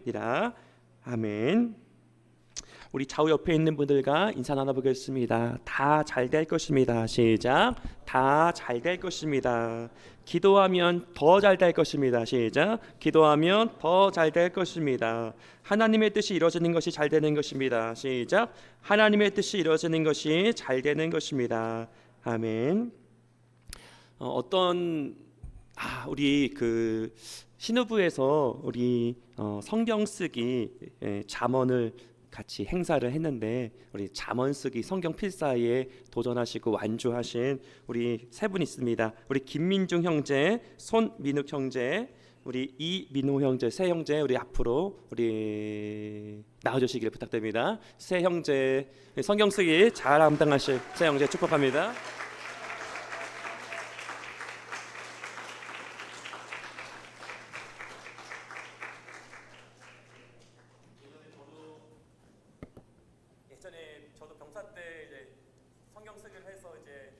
되리라. 아멘. 우리 좌우 옆에 있는 분들과 인사 나눠보겠습니다. 다 잘 될 것입니다. 시작. 다 잘 될 것입니다. 기도하면 더 잘 될 것입니다. 시작. 기도하면 더 잘 될 것입니다. 하나님의 뜻이 이루어지는 것이 잘 되는 것입니다. 시작. 하나님의 뜻이 이루어지는 것이 잘 되는 것입니다. 아멘. 우리 그 신우부에서 우리 성경 쓰기 잠언을 같이 행사를 했는데, 우리 잠언 쓰기 성경 필사에 도전하시고 완주하신 우리 세 분 있습니다. 우리 김민중 형제, 손민욱 형제, 우리 이민호 형제, 세 형제 우리 앞으로 우리 나와주시기를 부탁드립니다. 세 형제 성경 쓰기 잘 감당하실 세 형제 축복합니다. 예전에 저도 병사 때 이제 성경 쓰기를 해서 이제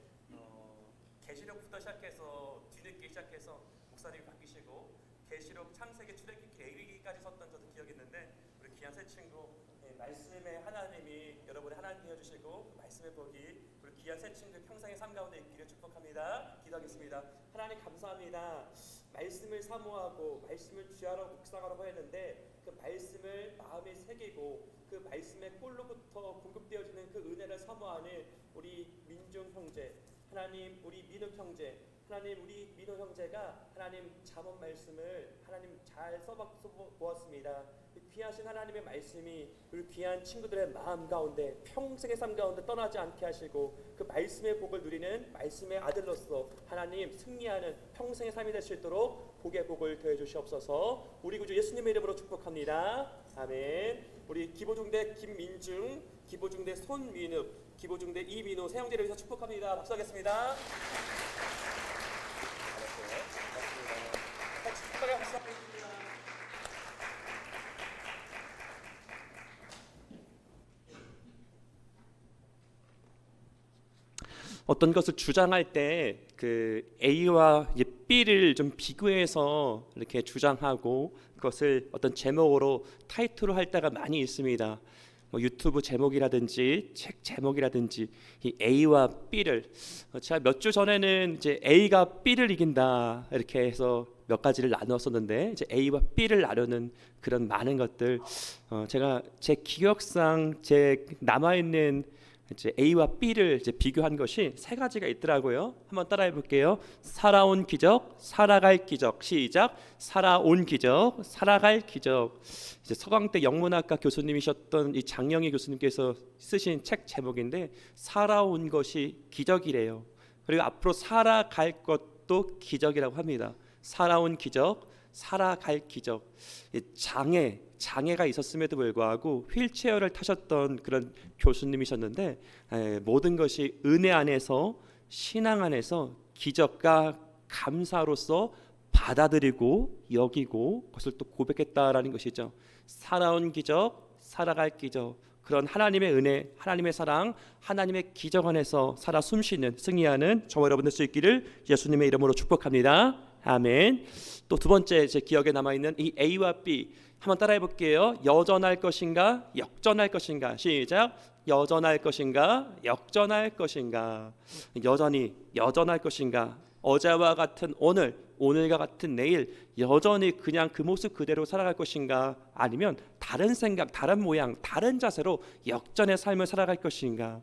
계시록부터 시작해서 뒤늦게 시작해서 목사님이 바뀌시고 계시록, 창세기, 출애굽기, 레위기까지 썼던 저도 기억이 있는데, 우리 귀한 새 친구 말씀의 하나님이 여러분의 하나님 되어주시고 말씀의 복이 우리 귀한 새 친구 평생의 삶 가운데 있기를 축복합니다. 기도하겠습니다. 하나님 감사합니다. 말씀을 사모하고 말씀을 쥐하러 묵상하러 하였는데 그 말씀을 마음에 새기고 그 말씀의 꼴로부터 공급되어지는 그 은혜를 사모하는 우리 민중 형제, 하나님 우리 민욱 형제, 하나님 우리 민호 형제가 하나님 잠언 말씀을 하나님 잘 써보았습니다. 귀하신 하나님의 말씀이 우리 귀한 친구들의 마음 가운데 평생의 삶 가운데 떠나지 않게 하시고 그 말씀의 복을 누리는 말씀의 아들로서 하나님 승리하는 평생의 삶이 될 수 있도록 복의 복을 더해 주시옵소서. 우리 구주 예수님의 이름으로 축복합니다. 아멘. 우리 기보중대 김민중, 기보중대 손민욱, 기보중대 이민호 세 형제를 위해서 축복합니다. 박수하겠습니다. 어떤 것을 주장할 때 그 A와 B를 좀 비교해서 이렇게 주장하고 그것을 어떤 제목으로 타이틀로 할 때가 많이 있습니다. 유튜브 제목이라든지 책 제목이라든지 이 A와 B를 제가 몇 주 전에는 이제 A가 B를 이긴다 이렇게 해서 몇 가지를 나누었었는데, 이제 A와 B를 나누는 그런 많은 것들 제가 제 기억상 제 남아 있는 이제 A와 B를 이제 비교한 것이 세 가지가 있더라고요. 한번 따라해 볼게요. 살아온 기적, 살아갈 기적. 시작. 살아온 기적, 살아갈 기적. 이제 서강대 영문학과 교수님이셨던 이 장영희 교수님께서 쓰신 책 제목인데, 살아온 것이 기적이래요. 그리고 앞으로 살아갈 것도 기적이라고 합니다. 살아온 기적, 살아갈 기적. 장애가 있었음에도 불구하고 휠체어를 타셨던 그런 교수님이셨는데, 모든 것이 은혜 안에서 신앙 안에서 기적과 감사로서 받아들이고 여기고 그것을 또 고백했다라는 것이죠. 살아온 기적, 살아갈 기적. 그런 하나님의 은혜, 하나님의 사랑, 하나님의 기적 안에서 살아 숨쉬는 승리하는 저와 여러분 될 수 있기를 예수님의 이름으로 축복합니다. 아멘. 또 두 번째 제 기억에 남아있는 이 A와 B 한번 따라해 볼게요. 여전할 것인가 역전할 것인가. 시작. 여전할 것인가 역전할 것인가. 여전히 여전할 것인가. 어제와 같은 오늘, 오늘과 같은 내일 여전히 그냥 그 모습 그대로 살아갈 것인가, 아니면 다른 생각, 다른 모양, 다른 자세로 역전의 삶을 살아갈 것인가.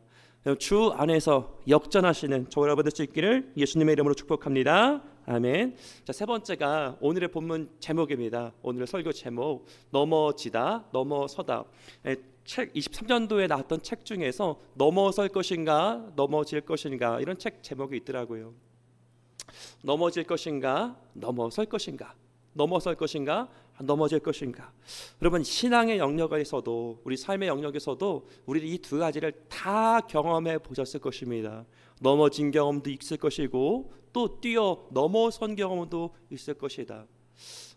주 안에서 역전하시는 저와 여러분 될 수 있기를 예수님의 이름으로 축복합니다. 아멘. 자, 세 번째가 오늘의 본문 제목입니다. 오늘의 설교 제목, 넘어지다, 넘어서다. 책 23년도에 나왔던 책 중에서 넘어설 것인가, 넘어질 것인가, 이런 책 제목이 있더라고요. 넘어질 것인가, 넘어설 것인가, 넘어설 것인가, 넘어질 것인가. 여러분, 신앙의 영역에서도 우리 삶의 영역에서도 우리 이 두 가지를 다 경험해 보셨을 것입니다. 넘어진 경험도 있을 것이고 또 뛰어 넘어선 경험도 있을 것이다.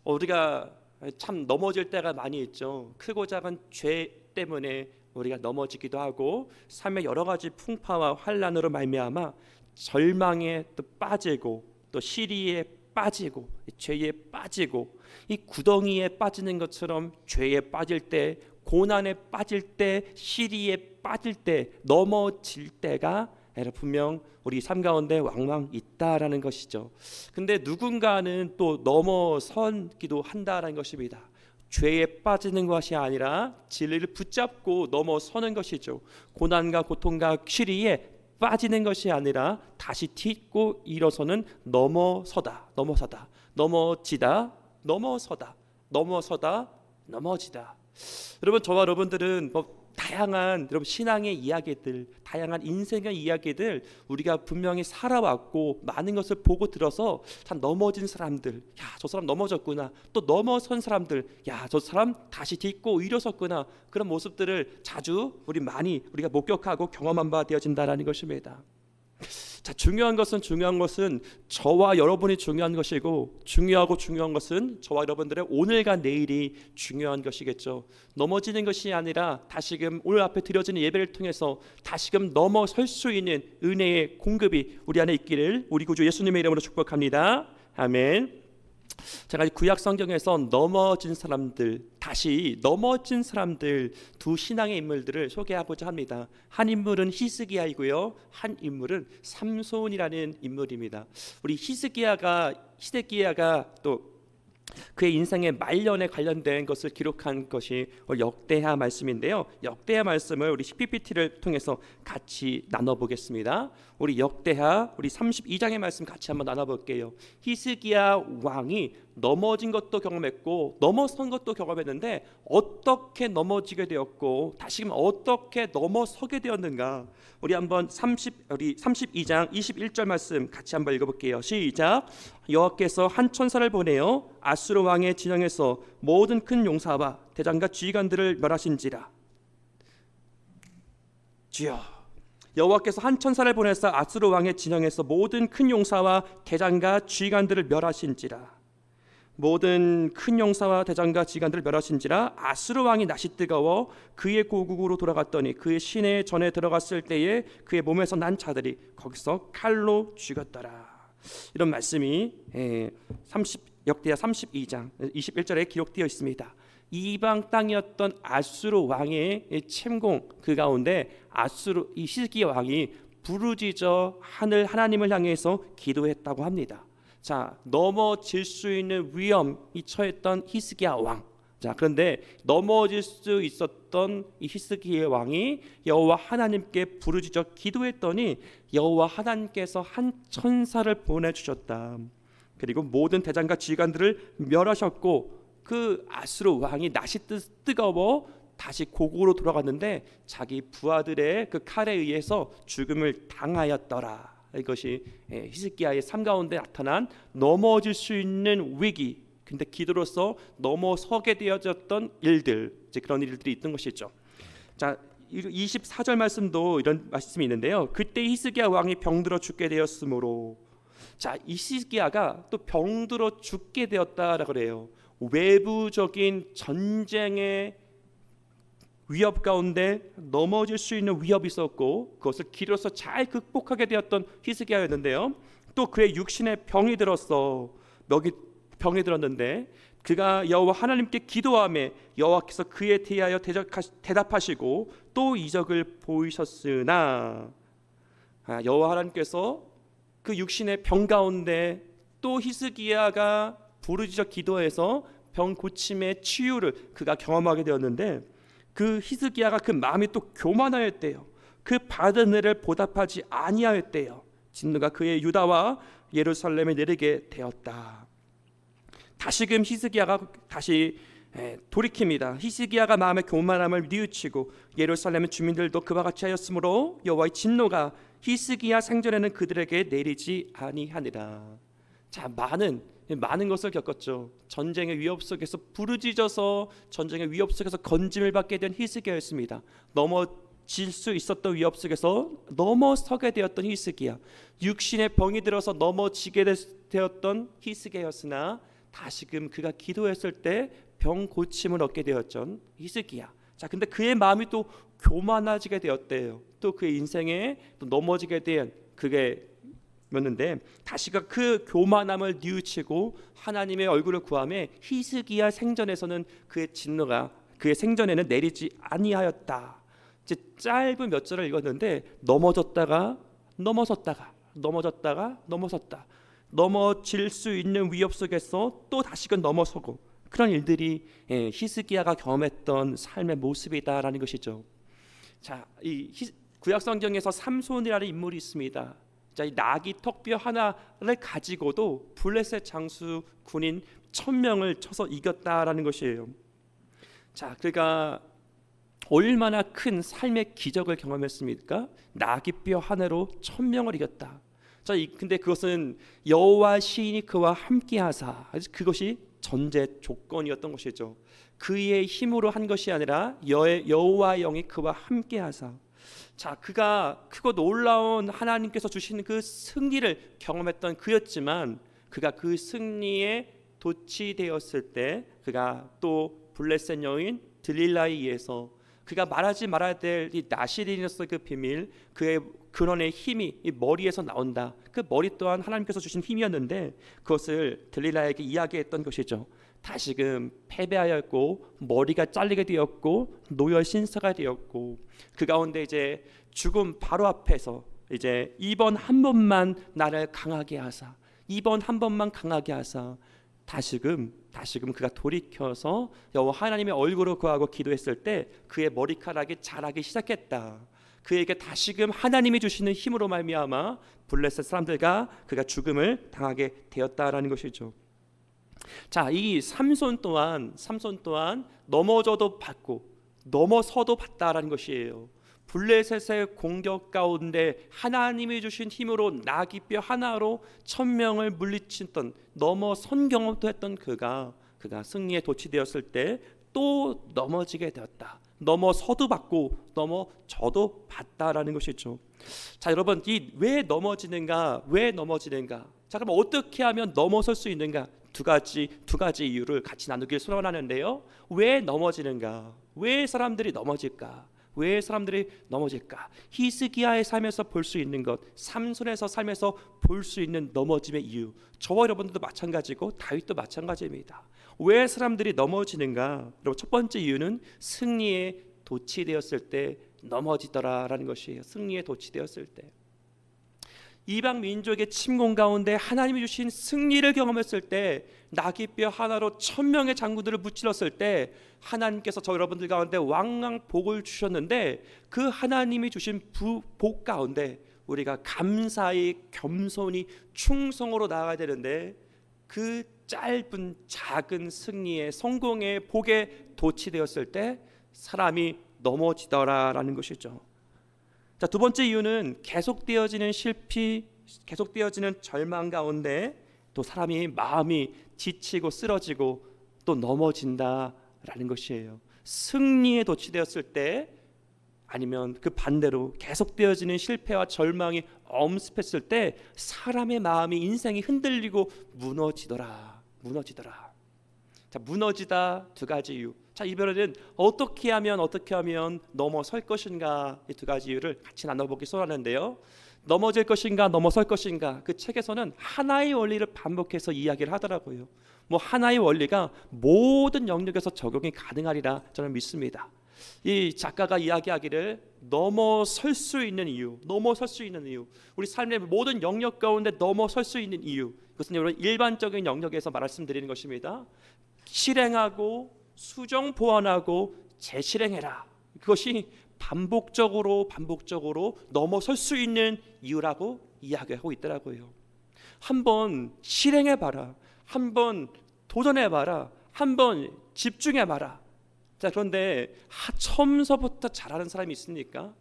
우리가 참 넘어질 때가 많이 있죠. 크고 작은 죄 때문에 우리가 넘어지기도 하고 삶의 여러 가지 풍파와 환난으로 말미암아 절망에 또 빠지고 또 시리에 빠지고 죄에 빠지고 이 구덩이에 빠지는 것처럼 죄에 빠질 때, 고난에 빠질 때, 시리에 빠질 때, 넘어질 때가 분명 우리 삶 가운데 왕왕 있다라는 것이죠. 근데 누군가는 또 넘어선기도 한다라는 것입니다. 죄에 빠지는 것이 아니라 진리를 붙잡고 넘어서는 것이죠. 고난과 고통과 시리에 빠지는 것이 아니라 다시 딛고 일어서는 넘어서다, 넘어지다, 넘어지다. 여러분, 저와 여러분들은 다양한 여러분 신앙의 이야기들, 다양한 인생의 이야기들 우리가 분명히 살아왔고 많은 것을 보고 들어서 참 넘어진 사람들, 야, 저 사람 넘어졌구나. 또 넘어선 사람들, 야, 저 사람 다시 딛고 일어섰구나. 그런 모습들을 자주 우리가 목격하고 경험한 바 되어진다라는 것입니다. 자, 중요한 것은 저와 여러분이 중요한 것이고, 중요한 것은 저와 여러분들의 오늘과 내일이 중요한 것이겠죠. 넘어지는 것이 아니라 다시금 오늘 앞에 드려지는 예배를 통해서 다시금 넘어설 수 있는 은혜의 공급이 우리 안에 있기를 우리 구주 예수님의 이름으로 축복합니다. 아멘. 제가 구약 성경에서 다시 넘어진 사람들 두 신앙의 인물들을 소개하고자 합니다. 한 인물은 히스기야이고요, 한 인물은 삼손이라는 인물입니다. 우리 히스기야가 또 그의 인생의 말년에 관련된 것을 기록한 것이 역대하 말씀인데요. 역대하 말씀을 우리 PPT를 통해서 같이 나눠보겠습니다. 우리 역대하 우리 32장의 말씀 같이 한번 나눠볼게요. 히스기야 왕이 넘어진 것도 경험했고 넘어선 것도 경험했는데 어떻게 넘어지게 되었고 다시금 어떻게 넘어서게 되었는가? 우리 한번 32장 21절 말씀 같이 한번 읽어볼게요. 시작. 여호와께서 한 천사를 보내어 아수르 왕의 진영에서 모든 큰 용사와 대장과 지휘관들을 멸하신지라. 주여, 여호와께서 한 천사를 보내서 아수르 왕의 진영에서 모든 큰 용사와 대장과 지휘관들을 멸하신지라. 모든 큰 용사와 대장과 지휘관들을 멸하신지라. 아수르 왕이 낯이 뜨거워 그의 고국으로 돌아갔더니 그의 시내 전에 들어갔을 때에 그의 몸에서 난 자들이 거기서 칼로 죽였더라. 이런 말씀이 역대하 32장 21절에 기록되어 있습니다. 이방 땅이었던 아수르 왕의 침공 그 가운데 이 히스기야 왕이 부르짖어 하나님을 향해서 기도했다고 합니다. 자, 넘어질 수 있는 위험이 처했던 히스기야 왕. 자, 그런데 넘어질 수 있었던 이 히스기야 왕이 여호와 하나님께 부르짖어 기도했더니 여호와 하나님께서 한 천사를 보내주셨다. 그리고 모든 대장과 지휘관들을 멸하셨고 그 아수르 왕이 낯이 뜨거워 다시 고국으로 돌아갔는데 자기 부하들의 그 칼에 의해서 죽음을 당하였더라. 이것이 히스기야의 삶 가운데 나타난 넘어질 수 있는 위기, 근데 기도로서 넘어서게 되어졌던 일들, 이제 그런 일들이 있던 것이죠. 자, 24절 말씀도 이런 말씀이 있는데요. 그때 히스기야 왕이 병들어 죽게 되었으므로, 자, 이 히스기야가 또 병들어 죽게 되었다라고 그래요. 외부적인 전쟁의 위협 가운데 넘어질 수 있는 위협이 있었고 그것을 기도로서 잘 극복하게 되었던 히스기야였는데요. 또 그의 육신에 병이 들었는데 그가 여호와 하나님께 기도하며 여호와께서 그에 대하여 대답하시고 또 이적을 보이셨으나, 여호와 하나님께서 그 육신의 병 가운데 또 히스기야가 부르짖어 기도해서 병 고침의 치유를 그가 경험하게 되었는데 그 히스기야가 그 마음이 또 교만하였대요. 그 받은 은혜를 보답하지 아니하였대요. 진노가 그의 유다와 예루살렘에 내리게 되었다. 다시금 히스기야가 다시 돌이킵니다. 히스기야가 마음의 교만함을 뉘우치고 예루살렘의 주민들도 그와 같이 하였으므로 여호와의 진노가 히스기야 생전에는 그들에게 내리지 아니하니라. 자, 많은 것을 겪었죠. 전쟁의 위협 속에서 부르짖어서 전쟁의 위협 속에서 건짐을 받게 된 히스기야였습니다. 넘어질 수 있었던 위협 속에서 넘어서게 되었던 히스기야, 육신의 병이 들어서 넘어지게 되었던 히스기야였으나 다시금 그가 기도했을 때 병 고침을 얻게 되었던 히스기야. 자, 근데 그의 마음이 또 교만해지게 되었대요. 또 그의 인생에 또 넘어지게 된 그게 였는데 다시가 그 교만함을 뉘우치고 하나님의 얼굴을 구하며 히스기야 생전에서는 그의 진노가 그의 생전에는 내리지 아니하였다. 이제 짧은 몇 절을 읽었는데 넘어졌다가 넘어섰다. 넘어질 수 있는 위협 속에서 또 다시금 넘어서고 그런 일들이 히스기야가 경험했던 삶의 모습이다라는 것이죠. 자, 이 구약 성경에서 삼손이라는 인물이 있습니다. 자, 이 나귀 턱뼈 하나를 가지고도 블레셋 장수 군인 1000명을 쳐서 이겼다라는 것이에요. 자, 그가 얼마나 큰 삶의 기적을 경험했습니까? 나귀뼈 하나로 1000명을 이겼다. 자, 근데 그것은 여호와 시인이 그와 함께하사, 그것이 전제 조건이었던 것이죠. 그의 힘으로 한 것이 아니라 여호와의 영이 그와 함께하사. 자, 그가 크고 놀라운 하나님께서 주시는 그 승리를 경험했던 그였지만 그가 그 승리에 도취되었을 때 그가 또 블레셋 여인 들릴라에 의해서 그가 말하지 말아야 될 이 나시린으로서 그 비밀, 그의 근원의 힘이 이 머리에서 나온다. 그 머리 또한 하나님께서 주신 힘이었는데 그것을 들릴라에게 이야기했던 것이죠. 다시금 패배하였고 머리가 잘리게 되었고 노열신사가 되었고 그 가운데 이제 죽음 바로 앞에서 이제 이번 한 번만 나를 강하게 하사, 이번 한 번만 강하게 하사. 다시금 그가 돌이켜서 여호와 하나님의 얼굴을 구하고 기도했을 때 그의 머리카락이 자라기 시작했다. 그에게 다시금 하나님이 주시는 힘으로 말미암아 블레셋 사람들과 그가 죽음을 당하게 되었다라는 것이죠. 자, 이 삼손 또한 넘어져도 받고 넘어서도 받다라는 것이에요. 블레셋의 공격 가운데 하나님이 주신 힘으로 나귀뼈 하나로 1000명을 물리쳤던 넘어선 경험도 했던 그가 승리에 도취되었을 때 또 넘어지게 되었다. 넘어서도 받고 넘어져도 받다라는 것이죠. 자, 여러분, 이 왜 넘어지는가? 자, 그럼 어떻게 하면 넘어설 수 있는가? 두 가지 이유를 같이 나누길 소원하는데요. 왜 넘어지는가? 왜 사람들이 넘어질까? 히스기야의 삶에서 볼 수 있는 것, 삼손에서 삶에서 볼 수 있는 넘어짐의 이유, 저와 여러분들도 마찬가지고 다윗도 마찬가지입니다. 왜 사람들이 넘어지는가? 여러분, 첫 번째 이유는 승리에 도취되었을 때 넘어지더라라는 것이에요. 승리에 도취되었을 때, 이방 민족의 침공 가운데 하나님이 주신 승리를 경험했을 때, 나귀뼈 하나로 1000명의 장군들을 무찔렀을 때 하나님께서 저 여러분들 가운데 왕왕 복을 주셨는데 그 하나님이 주신 복 가운데 우리가 감사히 겸손히 충성으로 나아가야 되는데 그 짧은 작은 승리의 성공의 복에 도취되었을 때 사람이 넘어지더라라는 것이죠. 자, 두 번째 이유는 계속되어지는 실패, 계속되어지는 절망 가운데 또 사람이 마음이 지치고 쓰러지고 또 넘어진다라는 것이에요. 승리에 도취되었을 때, 아니면 그 반대로 계속되어지는 실패와 절망이 엄습했을 때 사람의 마음이, 인생이 흔들리고 무너지더라. 자, 무너지다 두 가지 이유. 자, 이번에는 어떻게 하면 넘어설 것인가, 이 두 가지 이유를 같이 나눠보기 소원하는데요. 넘어질 것인가 넘어설 것인가, 그 책에서는 하나의 원리를 반복해서 이야기를 하더라고요. 하나의 원리가 모든 영역에서 적용이 가능하리라 저는 믿습니다. 이 작가가 이야기하기를 넘어설 수 있는 이유, 우리 삶의 모든 영역 가운데 넘어설 수 있는 이유, 그것은 여러분 일반적인 영역에서 말씀드리는 것입니다. 실행하고 수정 보완하고 재실행해라. 그것이 반복적으로 넘어설 수 있는 이유라고 이야기하고 있더라고요. 한번 실행해봐라, 한번 도전해봐라, 한번 집중해봐라. 자, 그런데 처음서부터 잘하는 사람이 있습니까?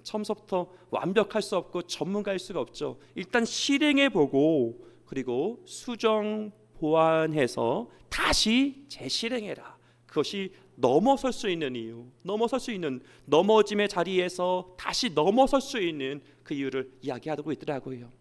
처음서부터 완벽할 수 없고 전문가일 수가 없죠. 일단 실행해보고 그리고 수정 보완해서 다시 재실행해라. 그것이 넘어설 수 있는 이유, 넘어짐의 자리에서 다시 넘어설 수 있는 그 이유를 이야기하고 있더라고요.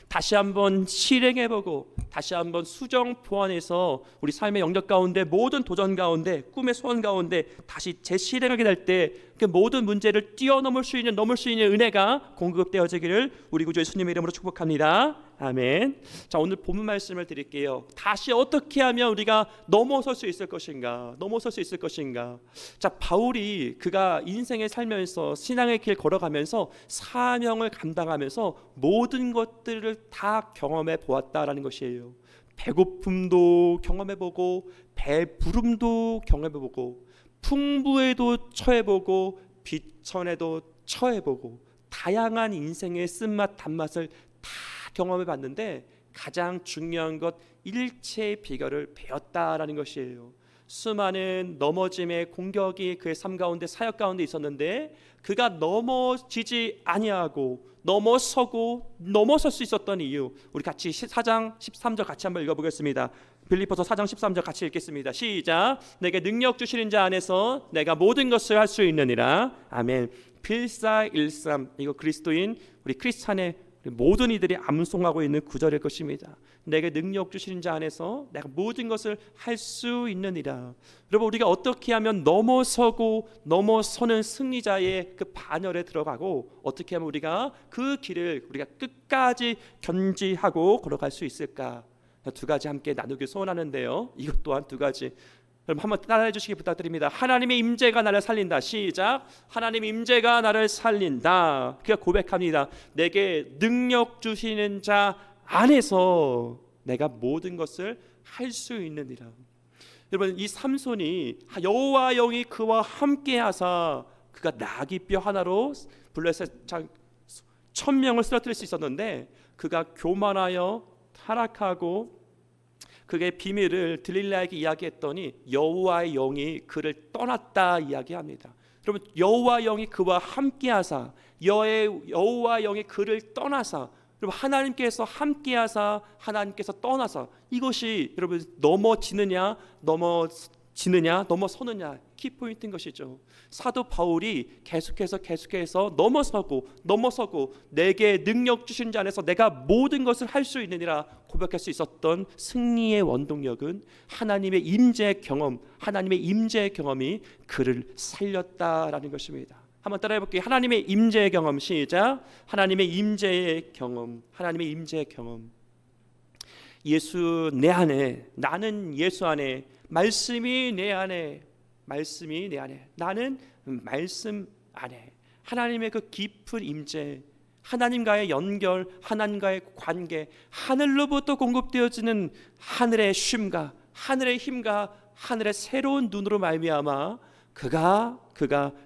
다시 한번 실행해보고 다시 한번 수정 보완해서 우리 삶의 영역 가운데 모든 도전 가운데 꿈의 소원 가운데 다시 재실행하게 될 때 그 모든 문제를 뛰어넘을 수 있는 넘을 수 있는 은혜가 공급되어지기를 우리 구주 예수님의 이름으로 축복합니다. 아멘. 자, 오늘 본문 말씀을 드릴게요. 다시 어떻게 하면 우리가 넘어설 수 있을 것인가? 넘어설 수 있을 것인가? 자, 바울이 그가 인생을 살면서 신앙의 길 걸어가면서 사명을 감당하면서 모든 것들을 다 경험해 보았다라는 것이에요. 배고픔도 경험해보고 배부름도 경험해보고 풍부에도 처해보고 비천에도 처해보고 다양한 인생의 쓴맛 단맛을 다 경험해봤는데 가장 중요한 것 일체의 비결을 배웠다라는 것이에요. 수많은 넘어짐의 공격이 그의 삶 가운데 사역 가운데 있었는데 그가 넘어지지 아니하고 넘어서고 넘어설 수 있었던 이유, 우리 같이 4장 13절 같이 한번 읽어보겠습니다. 빌립보서 4장 13절 같이 읽겠습니다. 시작. 내게 능력 주시는 자 안에서 내가 모든 것을 할 수 있느니라. 아멘. 필사일삼, 이거 그리스도인 우리 크리스찬의 모든 이들이 암송하고 있는 구절일 것입니다. 내게 능력 주시는 자 안에서 내가 모든 것을 할 수 있느니라. 여러분, 우리가 어떻게 하면 넘어서고 넘어서는 승리자의 그 반열에 들어가고 어떻게 하면 우리가 그 길을 우리가 끝까지 견지하고 걸어갈 수 있을까? 두 가지 함께 나누기 소원하는데요. 이것 또한 두 가지. 여러분 한번 따라해 주시기 부탁드립니다. 하나님의 임재가 나를 살린다. 시작. 하나님의 임재가 나를 살린다. 그가 고백합니다. 내게 능력 주시는 자 안에서 내가 모든 것을 할 수 있느니라. 여러분, 이 삼손이 여호와 영이 그와 함께하사 그가 나귀뼈 하나로 블레셋 1000명을 쓰러뜨릴 수 있었는데 그가 교만하여 타락하고 그의 비밀을 들릴라에게 이야기했더니 여호와의 영이 그를 떠났다 이야기합니다. 여러분, 여호와 영이 그와 함께하사 여호와 영이 그를 떠나사, 여러분 하나님께서 함께하사 하나님께서 떠나사, 이것이 여러분 넘어지느냐 넘어서느냐 키포인트인 것이죠. 사도 바울이 계속해서 넘어서고 내게 능력 주신 자 안에서 내가 모든 것을 할 수 있느니라 고백할 수 있었던 승리의 원동력은 하나님의 임재 경험이 그를 살렸다라는 것입니다. 한번 따라해 볼게요. 하나님의 임재의 경험. 시작. 하나님의 임재의 경험. 예수 내 안에, 나는 예수 안에, 말씀이 내 안에, 나는 말씀 안에. 하나님의 그 깊은 임재, 하나님과의 연결, 하나님과의 관계, 하늘로부터 공급되어지는 하늘의 쉼과 하늘의 힘과 하늘의 새로운 눈으로 말미암아 그가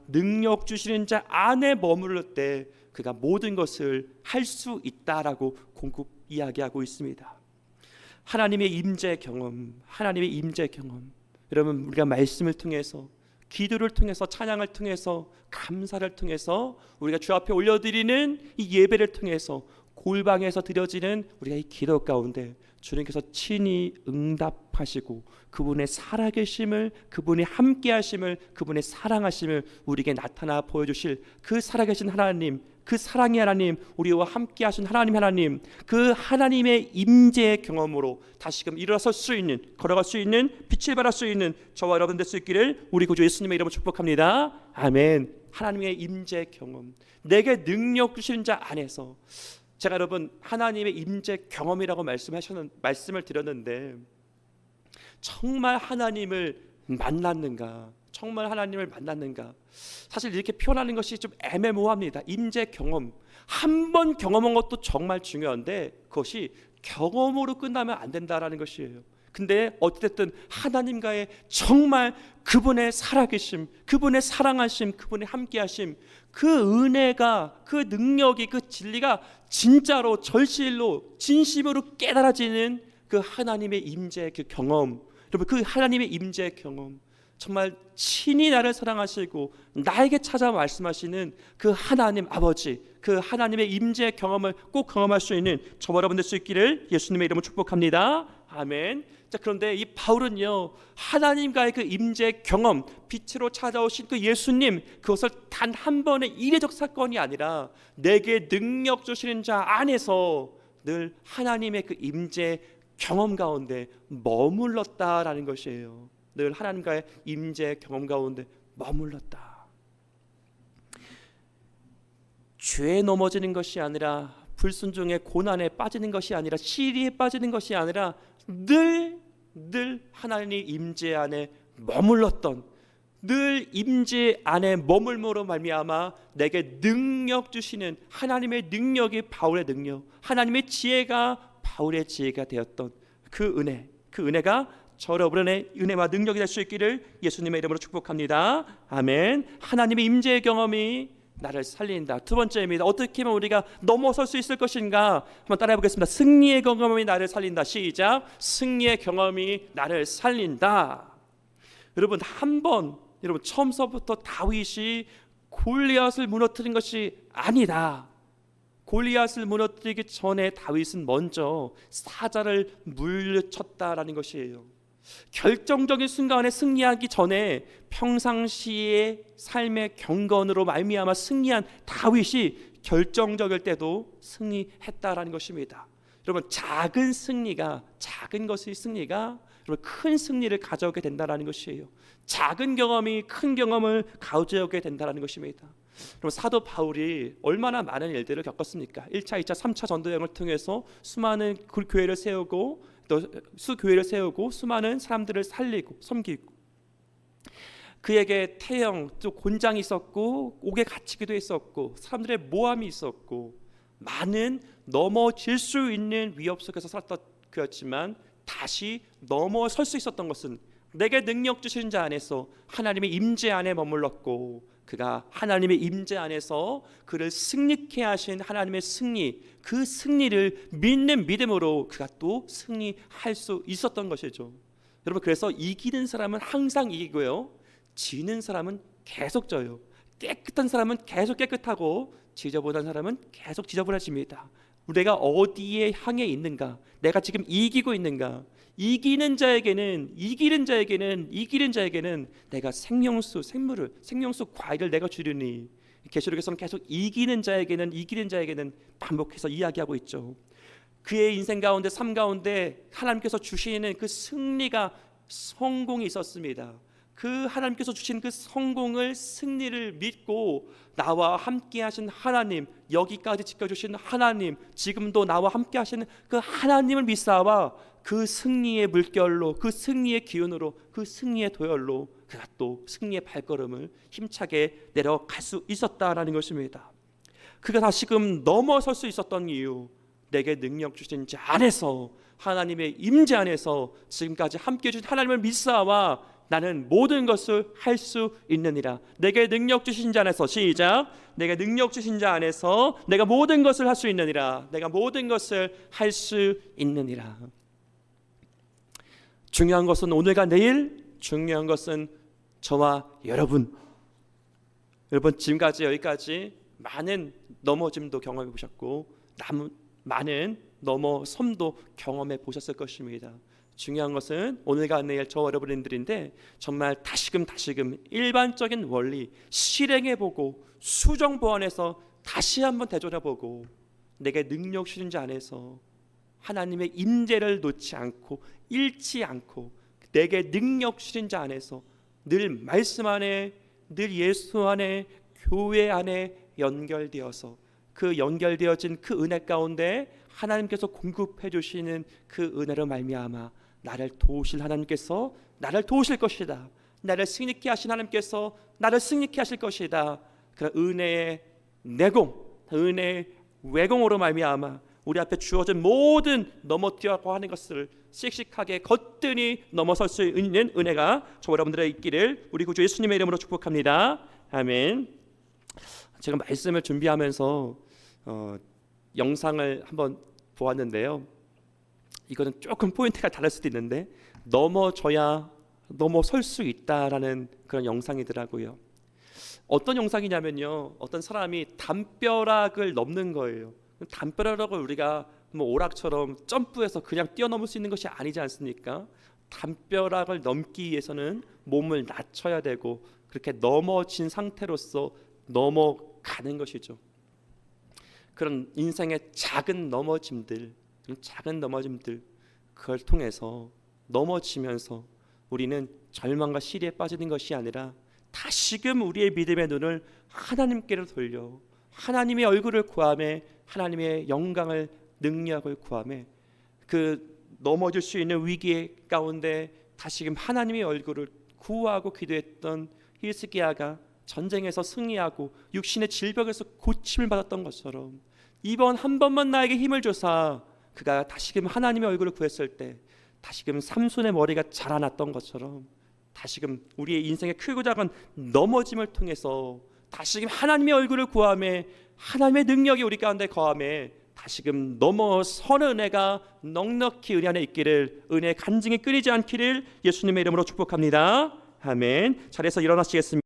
능력 주시는 자 안에 머무를 때 그가 모든 것을 할 수 있다라고 공급 이야기하고 있습니다. 하나님의 임재 경험. 여러분, 우리가 말씀을 통해서, 기도를 통해서, 찬양을 통해서, 감사를 통해서, 우리가 주 앞에 올려드리는 이 예배를 통해서, 골방에서 드려지는 우리가 이 기도 가운데 주님께서 친히 응답하시고 그분의 살아계심을, 그분의 함께하심을, 그분의 사랑하심을 우리에게 나타나 보여주실 그 살아계신 하나님, 그 사랑의 하나님, 우리와 함께하신 하나님, 그 하나님의 임재의 경험으로 다시금 일어설 수 있는, 걸어갈 수 있는, 빛을 발할 수 있는 저와 여러분 될 수 있기를 우리 구주 예수님의 이름으로 축복합니다. 아멘. 하나님의 임재 경험, 내게 능력 주시는 자 안에서. 제가 여러분 하나님의 임재 경험이라고 말씀을 드렸는데 정말 하나님을 만났는가? 사실 이렇게 표현하는 것이 좀 애매모호합니다. 임재 경험, 한 번 경험한 것도 정말 중요한데 그것이 경험으로 끝나면 안 된다라는 것이에요. 근데 어찌됐든 하나님과의 정말 그분의 살아계심, 그분의 사랑하심, 그분의 함께하심, 그 은혜가, 그 능력이, 그 진리가 진짜로 절실로 진심으로 깨달아지는 그 하나님의 임재 그 경험. 여러분, 그 하나님의 임재 경험, 정말 친히 나를 사랑하시고 나에게 찾아 말씀하시는 그 하나님 아버지, 그 하나님의 임재 경험을 꼭 경험할 수 있는 저와 여러분 될 수 있기를 예수님의 이름으로 축복합니다. 아멘. 자, 그런데 이 바울은요, 하나님과의 그 임재 경험, 빛으로 찾아오신 그 예수님, 그것을 단 한 번의 이례적 사건이 아니라 내게 능력 주시는 자 안에서 늘 하나님의 그 임재 경험 가운데 머물렀다라는 것이에요. 늘 하나님과의 임재 경험 가운데 머물렀다. 죄에 넘어지는 것이 아니라, 불순종의 고난에 빠지는 것이 아니라, 시리에 빠지는 것이 아니라 늘 하나님의 임재 안에 머물렀던, 늘 임재 안에 머물므로 말미암아 내게 능력 주시는 하나님의 능력이 바울의 능력, 하나님의 지혜가 바울의 지혜가 되었던 그 은혜, 그 은혜가 저 여러분의 은혜와 능력이 될 수 있기를 예수님의 이름으로 축복합니다. 아멘. 하나님의 임재의 경험이 나를 살린다. 두 번째입니다. 어떻게 하면 우리가 넘어설 수 있을 것인가? 한번 따라해 보겠습니다. 승리의 경험이 나를 살린다. 시작. 승리의 경험이 나를 살린다. 여러분, 여러분 처음서부터 다윗이 골리앗을 무너뜨린 것이 아니다. 골리앗을 무너뜨리기 전에 다윗은 먼저 사자를 물리쳤다라는 것이에요. 결정적인 순간에 승리하기 전에 평상시의 삶의 경건으로 말미암아 승리한 다윗이 결정적일 때도 승리했다라는 것입니다. 여러분, 작은 것의 승리가 여러분 큰 승리를 가져오게 된다라는 것이에요. 작은 경험이 큰 경험을 가져오게 된다라는 것입니다. 여러분, 사도 바울이 얼마나 많은 일들을 겪었습니까? 1차, 2차, 3차 전도여행을 통해서 수많은 교회를 세우고 또 수교회를 세우고 수많은 사람들을 살리고 섬기고, 그에게 태형 또 곤장이 있었고 옥에 갇히기도 했었고 사람들의 모함이 있었고 많은 넘어질 수 있는 위협 속에서 살았던 그였지만 다시 넘어설 수 있었던 것은 내게 능력 주신 자 안에서 하나님의 임재 안에 머물렀고, 그가 하나님의 임재 안에서 그를 승리케 하신 하나님의 승리, 그 승리를 믿는 믿음으로 그가 또 승리할 수 있었던 것이죠. 여러분, 그래서 이기는 사람은 항상 이기고요, 지는 사람은 계속 져요. 깨끗한 사람은 계속 깨끗하고 지저분한 사람은 계속 지저분해집니다. 내가 어디에 향해 있는가, 내가 지금 이기고 있는가. 이기는 자에게는 내가 생명수 과일을 내가 주리니, 계시록에서는 계속 이기는 자에게는 반복해서 이야기하고 있죠. 그의 인생 가운데, 삶 가운데 하나님께서 주시는 그 승리가, 성공이 있었습니다. 그 하나님께서 주신 그 성공을, 승리를 믿고 나와 함께 하신 하나님, 여기까지 지켜주신 하나님, 지금도 나와 함께 하시는 그 하나님을 믿사와 그 승리의 물결로, 그 승리의 기운으로, 그 승리의 도열로 그가 또 승리의 발걸음을 힘차게 내려갈 수 있었다라는 것입니다. 그가 다시금 넘어설 수 있었던 이유, 내게 능력 주신 자 안에서, 하나님의 임재 안에서 지금까지 함께 해주신 하나님을 믿사와 나는 모든 것을 할 수 있느니라. 내게 능력 주신 자 안에서, 시작. 내게 능력 주신 자 안에서 내가 모든 것을 할 수 있느니라. 내가 모든 것을 할 수 있느니라. 중요한 것은 오늘과 내일, 중요한 것은 저와 여러분. 여러분, 지금까지 여기까지 많은 넘어짐도 경험해 보셨고 많은 넘어섬도 경험해 보셨을 것입니다. 중요한 것은 오늘과 내일 저 여러분들인데 정말 다시금 일반적인 원리 실행해보고 수정 보완해서 다시 한번 되돌아보고, 내게 능력 주신 자 안에서 하나님의 임재를 놓지 않고 잃지 않고, 내게 능력 주신 자 안에서 늘 말씀 안에, 늘 예수 안에, 교회 안에 연결되어서 그 연결되어진 그 은혜 가운데 하나님께서 공급해 주시는 그 은혜로 말미암아 나를 도우실 하나님께서 나를 도우실 것이다. 나를 승리케 하신 하나님께서 나를 승리케 하실 것이다. 그 은혜의 내공, 은혜의 외공으로 말미암아 우리 앞에 주어진 모든 넘어뜨려고 하는 것을 씩씩하게 거뜬히 넘어설 수 있는 은혜가 저 여러분들의 있기를 우리 구주 예수님의 이름으로 축복합니다. 아멘. 제가 말씀을 준비하면서 영상을 한번 보았는데요. 이거는 조금 포인트가 다를 수도 있는데 넘어져야 넘어설 수 있다라는 그런 영상이더라고요. 어떤 영상이냐면요, 어떤 사람이 담벼락을 넘는 거예요. 담벼락을 우리가 뭐 오락처럼 점프해서 그냥 뛰어넘을 수 있는 것이 아니지 않습니까? 담벼락을 넘기 위해서는 몸을 낮춰야 되고 그렇게 넘어진 상태로서 넘어가는 것이죠. 그런 인생의 작은 넘어짐들, 그걸 통해서 넘어지면서 우리는 절망과 시리에 빠지는 것이 아니라 다시금 우리의 믿음의 눈을 하나님께로 돌려 하나님의 얼굴을 구하며 하나님의 영광을 능력을 구하며 그 넘어질 수 있는 위기 가운데 다시금 하나님의 얼굴을 구하고 기도했던 히스기야가 전쟁에서 승리하고 육신의 질병에서 고침을 받았던 것처럼 이번 한 번만 나에게 힘을 줘서 그가 다시금 하나님의 얼굴을 구했을 때 다시금 삼손의 머리가 자라났던 것처럼 다시금 우리의 인생의 크고 작은 넘어짐을 통해서 다시금 하나님의 얼굴을 구하며 하나님의 능력이 우리 가운데 거하며 다시금 넘어서는 은혜가 넉넉히 은혜 안에 있기를, 은혜의 간증이 끊이지 않기를 예수님의 이름으로 축복합니다. 아멘. 자리에서 일어나시겠습니다.